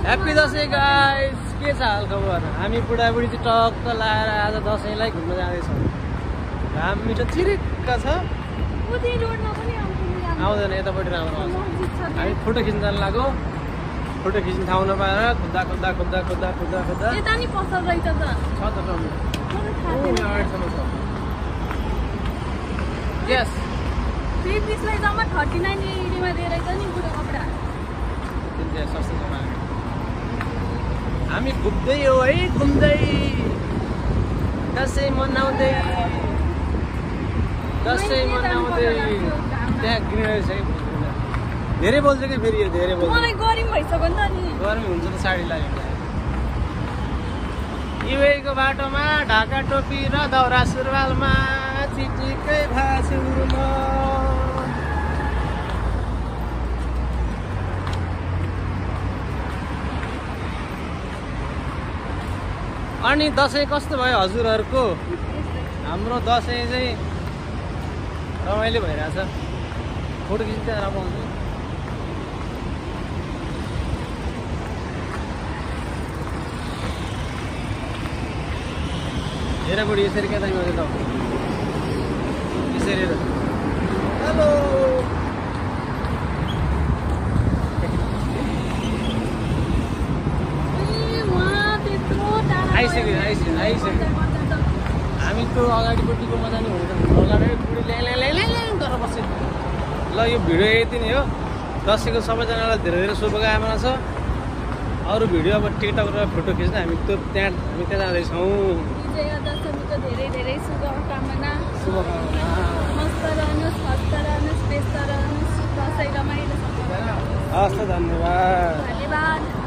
Happy Dashain guys. के छ हाल खबर? हामी बुढाबुढी चाहिँ टक्क लाएर आज दसैँलाई घुम्न जाँदैछौँ। घाम मिठो चिरिक्क छ, आउँदैन यतापट्टि राम्रो आउँछ। हामी फोटो खिच्न जानु लाग्यो, फोटो खिच्ने ठाउँ नपाएर खुद्दा खुद्दा खुद्दा खुद्दा खुद्दा खुद्दा यता नि पसल रहेछ त छ त यस बेबीसलाई जम्मा 39 एडीमा दिएर छ नि बुढो कपडा। सस्तो छ। हामी घुम्दै हो है, घुम्दै दसैँ मनाउँदै त्यहाँ ग्रिनरी छ कि धेरै बोल्छ कि फेरि यो धेरै बोल्छ। मलाई गरम भइसक्यो नि त नि। गर्मी हुन्छ त साडी लाग्यो। युएको बाटोमा ढाका टोपी र दौरा सुरुवालमा चिटिकै भाछु म। अनि दसैँ कस्तो भयो हजुरहरूको? हाम्रो दसैँ चाहिँ रमाइलो भइरहेछ। फोटो खिच्दै राम्रो हुन्छ। हेर बुढी यसरी क्या गर्दै त यसरी हेलो आइसक्यो। हामी त्यो अगाडिपट्टिको मजा नि हुन्छ। अगाडि बुढी ल्याङ गरेर बस्यो। ल यो भिडियो यति नै हो। दसैँको सबैजनालाई धेरै धेरै शुभकामना छ। अरू भिडियो अब टिकटक र फोटो खिच्न हामी त्यहाँ जाँदैछौँ। दशमीको धेरै धेरै शुभकामना। मस्त रहनुहोस्, हस्त रहनुहोस्, व्यस्त रहनुहोस्, दसैँ रमाइलो। हस् त, धन्यवाद।